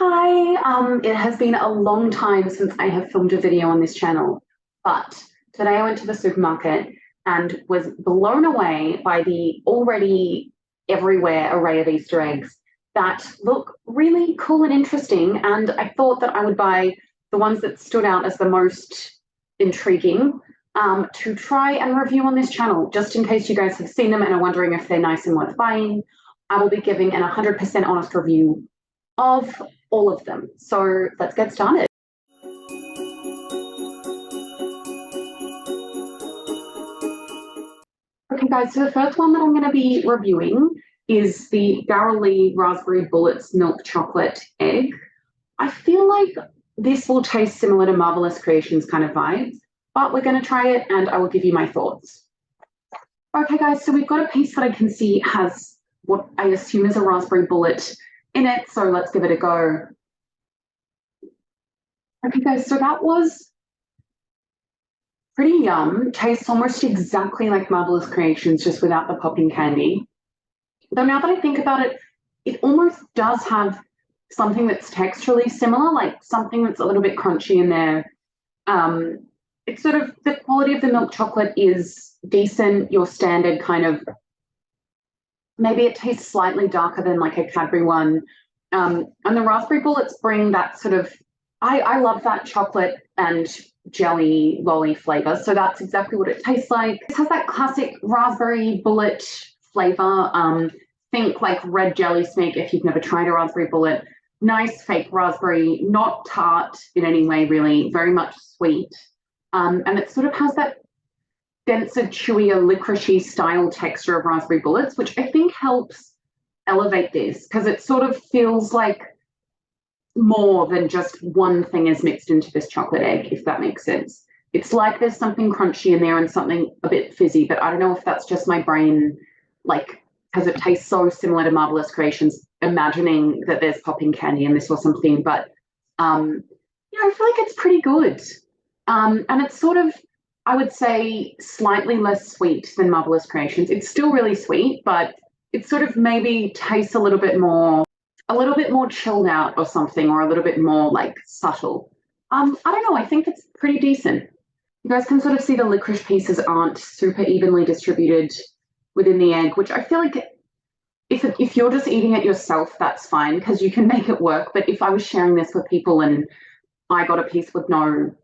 Hi, it has been a long time since I have filmed a video on this channel, but today I went to the supermarket and was blown away by the already everywhere array of Easter eggs that look really cool and interesting. And I thought that I would buy the ones that stood out as the most intriguing to try and review on this channel, just in case you guys have seen them and are wondering if they're nice and worth buying. I will be giving an 100% honest review of all of them. So let's get started. Okay guys, so the first one that I'm going to be reviewing is the Darrel Lea Raspberry Bullets Milk Chocolate Egg. I feel like this will taste similar to Marvelous Creations kind of vibes, but we're going to try it and I will give you my thoughts. Okay guys, so we've got a piece that I can see has what I assume is a raspberry bullet in it, so let's give it a go. Okay guys, so that was pretty yum. Tastes almost exactly like Marvelous Creations, just without the popping candy. Though now that I think about it, it almost does have something that's texturally similar, like something that's a little bit crunchy in there. It's sort of, the quality of the milk chocolate is decent, your standard kind of, maybe it tastes slightly darker than like a Cadbury one. And the raspberry bullets bring that sort of, I love that chocolate and jelly lolly flavor. So that's exactly what it tastes like. It has that classic raspberry bullet flavor. Think like red jelly snake if you've never tried a raspberry bullet. Nice fake raspberry, not tart in any way really, very much sweet. And it sort of has that denser, chewier, licoricey style texture of raspberry bullets, which I think helps elevate this because it sort of feels like more than just one thing is mixed into this chocolate egg, if that makes sense. It's like there's something crunchy in there and something a bit fizzy, but I don't know if that's just my brain, like, because it tastes so similar to Marvelous Creations, imagining that there's popping candy in this or something. But yeah, I feel like it's pretty good. And it's sort of, I would say, slightly less sweet than Marvelous Creations. It's still really sweet, but it sort of maybe tastes a little bit more chilled out or something, or a little bit more like subtle. I don't know, I think it's pretty decent. You guys can sort of see the licorice pieces aren't super evenly distributed within the egg, which I feel like if you're just eating it yourself, that's fine because you can make it work. But if I was sharing this with people and I got a piece with no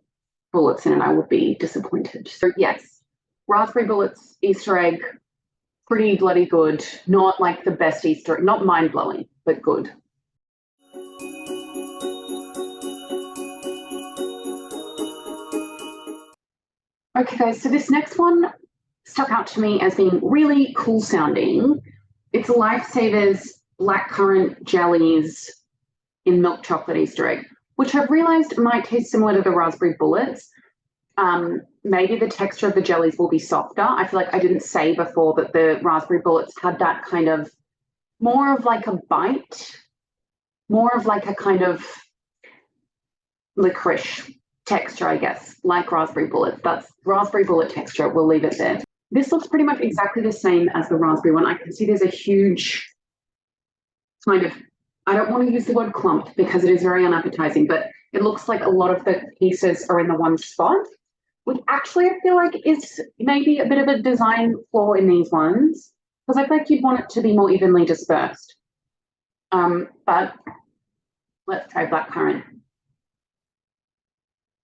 bullets in it, I would be disappointed. So yes, raspberry bullets Easter egg, pretty bloody good. Not like the best Easter egg, not mind-blowing, but good. Okay guys, so this next one stuck out to me as being really cool sounding. It's Lifesavers Blackcurrant jellies in milk chocolate Easter egg, which I've realized might taste similar to the raspberry bullets. Maybe the texture of the jellies will be softer. I feel like I didn't say before that the raspberry bullets had that kind of more of like a bite, more of like a kind of licorice texture, I guess, like raspberry bullets. That's raspberry bullet texture. We'll leave it there. This looks pretty much exactly the same as the raspberry one. I can see there's a huge kind of, I don't want to use the word clump because it is very unappetizing, but it looks like a lot of the pieces are in the one spot, which actually I feel like is maybe a bit of a design flaw in these ones, because I feel like you'd want it to be more evenly dispersed. But let's try blackcurrant.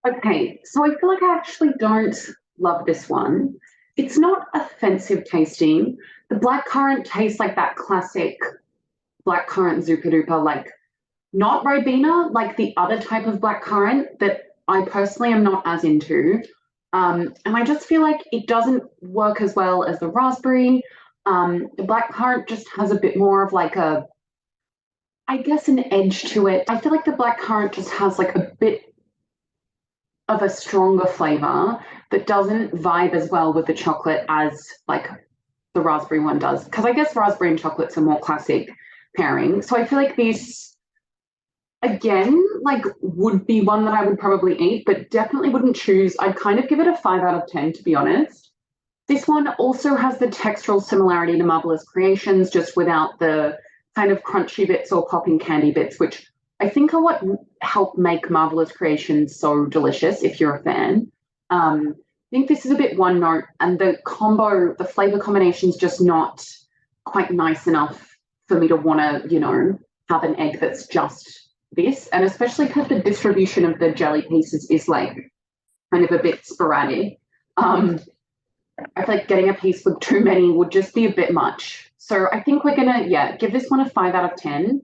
Okay, so I feel like I actually don't love this one. It's not offensive tasting. The blackcurrant tastes like that classic blackcurrant Zupa Duper, like not Ribena, like the other type of blackcurrant that I personally am not as into. And I just feel like it doesn't work as well as the raspberry. The blackcurrant just has a bit more of like a, I guess, an edge to it. I feel like the blackcurrant just has like a bit of a stronger flavor that doesn't vibe as well with the chocolate as like the raspberry one does. Because I guess raspberry and chocolate's a more classic pairing. So I feel like this, again, like would be one that I would probably eat, but definitely wouldn't choose. I'd kind of give it a 5 out of 10, to be honest. This one also has the textural similarity to Marvelous Creations, just without the kind of crunchy bits or popping candy bits, which I think are what help make Marvelous Creations so delicious if you're a fan. I think this is a bit one note, and the combo, the flavor combination is just not quite nice enough for me to want to, have an egg that's just this. And especially because the distribution of the jelly pieces is like kind of a bit sporadic. I feel like getting a piece with too many would just be a bit much. So I think we're gonna, give this one a 5 out of 10.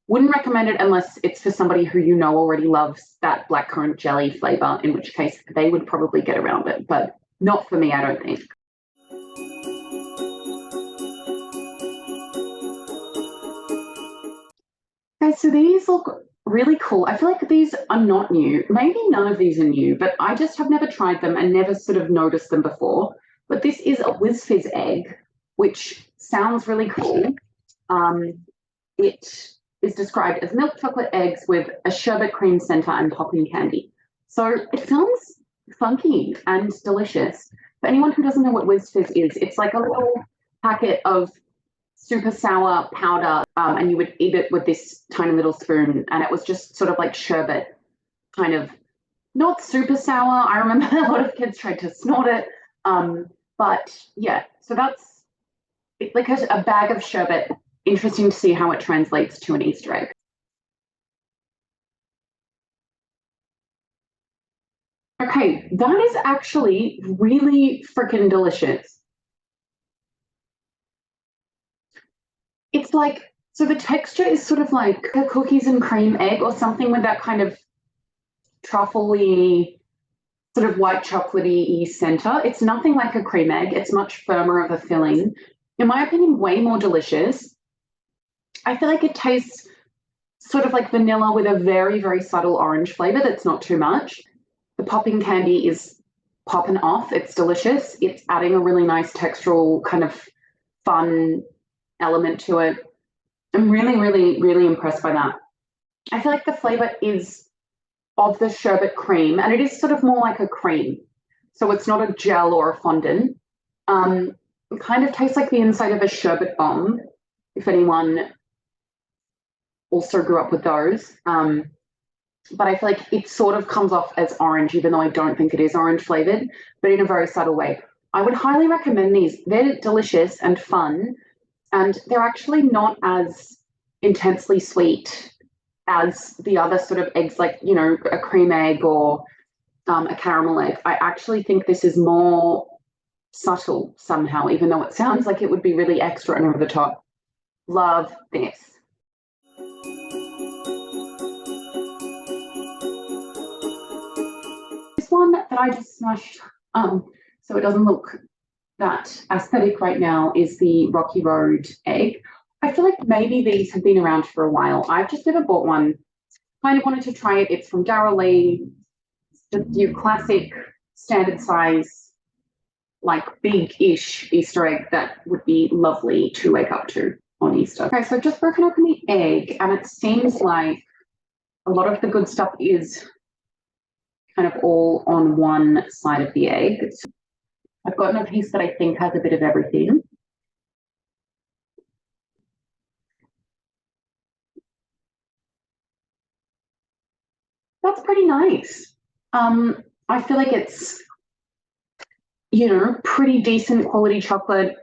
Wouldn't recommend it unless it's for somebody who already loves that blackcurrant jelly flavor, in which case they would probably get around it, but not for me, I don't think. Okay, so these look really cool. I feel like these are not new. Maybe none of these are new, but I just have never tried them and never sort of noticed them before. But this is a Wiz Fizz egg, which sounds really cool. It is described as milk chocolate eggs with a sherbet cream center and popping candy. So it sounds funky and delicious. For anyone who doesn't know what Wiz Fizz is, it's like a little packet of super sour powder, and you would eat it with this tiny little spoon, and it was just sort of like sherbet, kind of not super sour. I remember a lot of kids tried to snort it, but yeah, so that's like a bag of sherbet. Interesting to see how it translates to an Easter egg. Okay, that is actually really freaking delicious. It's like, so the texture is sort of like a cookies and cream egg or something with that kind of truffly, sort of white chocolatey center. It's nothing like a cream egg. It's much firmer of a filling. In my opinion, way more delicious. I feel like it tastes sort of like vanilla with a very, very subtle orange flavor that's not too much. The popping candy is popping off. It's delicious. It's adding a really nice textural kind of fun element to it. I'm really, really, really impressed by that. I feel like the flavor is of the sherbet cream, and it is sort of more like a cream. So it's not a gel or a fondant. It kind of tastes like the inside of a sherbet bomb, if anyone also grew up with those. But I feel like it sort of comes off as orange, even though I don't think it is orange flavored, but in a very subtle way. I would highly recommend these. They're delicious and fun, and they're actually not as intensely sweet as the other sort of eggs, like, a cream egg or a caramel egg. I actually think this is more subtle somehow, even though it sounds like it would be really extra and over the top. Love this. This one that I just smashed, so it doesn't look that aesthetic right now, is the Rocky Road egg. I feel like maybe these have been around for a while. I've just never bought one. Kind of wanted to try it. It's from Darrel Lea, just your classic standard size, like big-ish Easter egg that would be lovely to wake up to on Easter. Okay, so I've just broken open the egg, and it seems like a lot of the good stuff is kind of all on one side of the egg. I've gotten a piece that I think has a bit of everything. That's pretty nice. I feel like it's, pretty decent quality chocolate.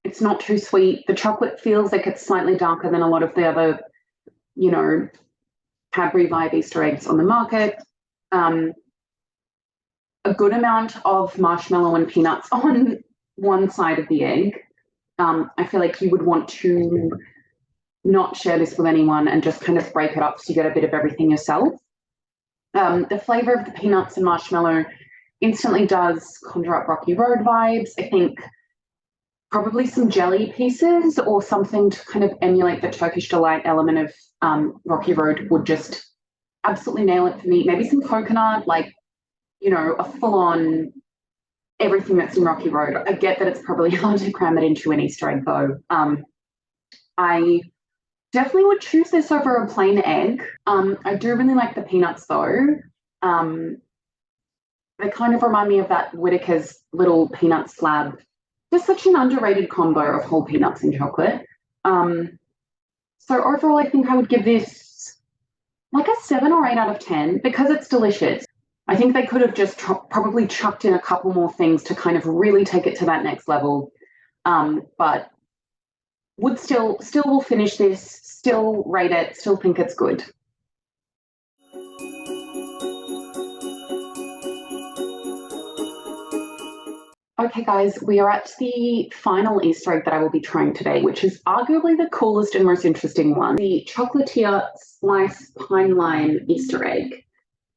It's not too sweet. The chocolate feels like it's slightly darker than a lot of the other, Cadbury vibe Easter eggs on the market. A good amount of marshmallow and peanuts on one side of the egg. I feel like you would want to not share this with anyone and just kind of break it up so you get a bit of everything yourself. The flavor of the peanuts and marshmallow instantly does conjure up Rocky Road vibes. I think probably some jelly pieces or something to kind of emulate the Turkish delight element of Rocky Road would just absolutely nail it for me. Maybe some coconut, like, a full-on everything that's in Rocky Road. I get that it's probably hard to cram it into an Easter egg, though. I definitely would choose this over a plain egg. I do really like the peanuts, though. They kind of remind me of that Whittaker's little peanut slab. Just such an underrated combo of whole peanuts and chocolate. So overall, I think I would give this like a 7 or 8 out of 10 because it's delicious. I think they could have just probably chucked in a couple more things to kind of really take it to that next level. But would still will finish this, still rate it, still think it's good. Okay guys, we are at the final Easter egg that I will be trying today, which is arguably the coolest and most interesting one, the chocolatier Splice pine lime Easter egg.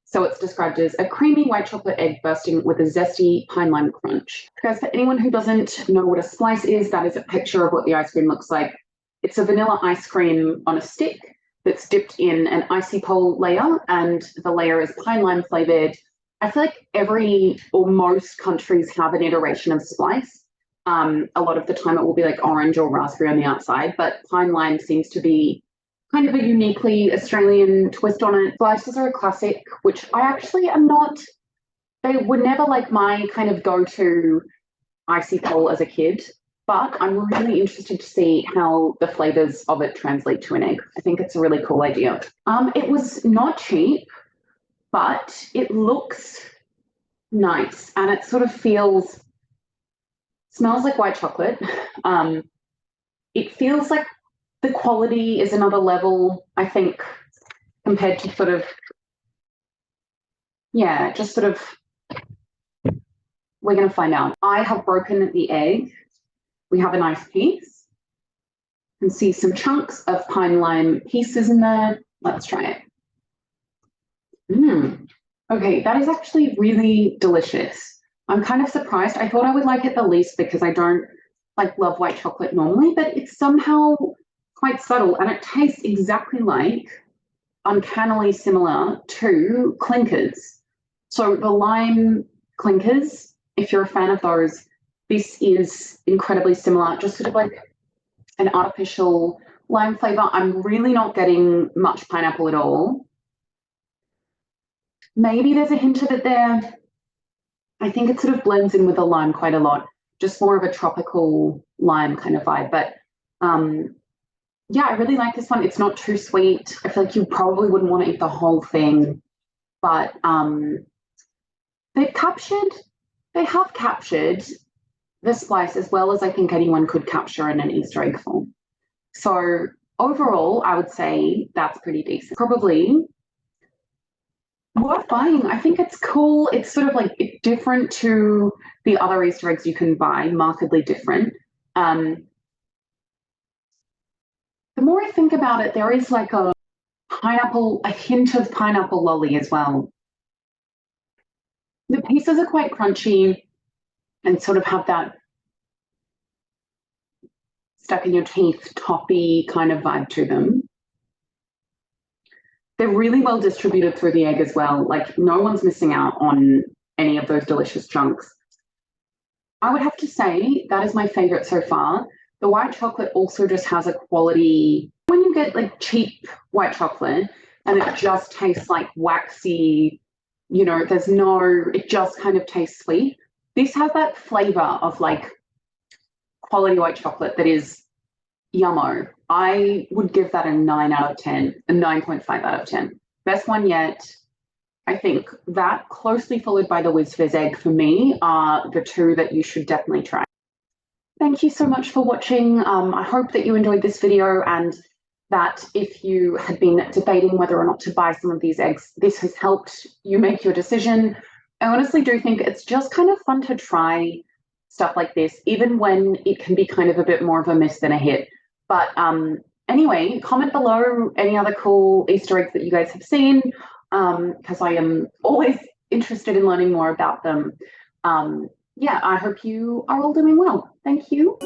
So it's described as a creamy white chocolate egg bursting with a zesty pine lime crunch. Guys, for anyone who doesn't know what a splice is, that is a picture of what the ice cream looks like. It's a vanilla ice cream on a stick that's dipped in an icy pole layer, and the layer is pine lime flavored. I feel like every or most countries have an iteration of Splice. A lot of the time it will be like orange or raspberry on the outside, but pine lime seems to be kind of a uniquely Australian twist on it. Slices are a classic, which I actually am not, they were never like my kind of go-to icy pole as a kid, but I'm really interested to see how the flavors of it translate to an egg. I think it's a really cool idea. It was not cheap, but it looks nice and it sort of smells like white chocolate. It feels like the quality is another level, I think, compared to sort of, yeah, just sort of, we're going to find out. I have broken the egg. We have a nice piece. You can see some chunks of pine lime pieces in there. Let's try it. Okay, that is actually really delicious. I'm kind of surprised. I thought I would like it the least because I don't like love white chocolate normally, but it's somehow quite subtle and it tastes exactly like, uncannily similar to clinkers. So the lime clinkers, if you're a fan of those, this is incredibly similar, just sort of like an artificial lime flavor. I'm really not getting much pineapple at all. Maybe there's a hint of it there. I think it sort of blends in with the lime quite a lot, just more of a tropical lime kind of vibe. But yeah, I really like this one. It's not too sweet. I feel like you probably wouldn't want to eat the whole thing, but they have captured the Splice as well as I think anyone could capture in an Easter egg form. So overall, I would say that's pretty decent. Probably worth buying. I think it's cool. It's sort of like different to the other Easter eggs you can buy, markedly different. The more I think about it, there is like a hint of pineapple lolly as well. The pieces are quite crunchy and sort of have that stuck in your teeth, toppy kind of vibe to them. They're really well distributed through the egg as well. Like no one's missing out on any of those delicious chunks. I would have to say that is my favorite so far. The white chocolate also just has a quality. When you get like cheap white chocolate and it just tastes like waxy, you know, it just kind of tastes sweet. This has that flavor of like quality white chocolate that is yummo. I would give that a 9 out of 10, a 9.5 out of 10. Best one yet. I think that closely followed by the Wiz Fizz egg for me are the two that you should definitely try. Thank you so much for watching. I hope that you enjoyed this video and that if you had been debating whether or not to buy some of these eggs, this has helped you make your decision. I honestly do think it's just kind of fun to try stuff like this, even when it can be kind of a bit more of a miss than a hit. But anyway, comment below any other cool Easter eggs that you guys have seen, because I am always interested in learning more about them. Yeah, I hope you are all doing well. Thank you.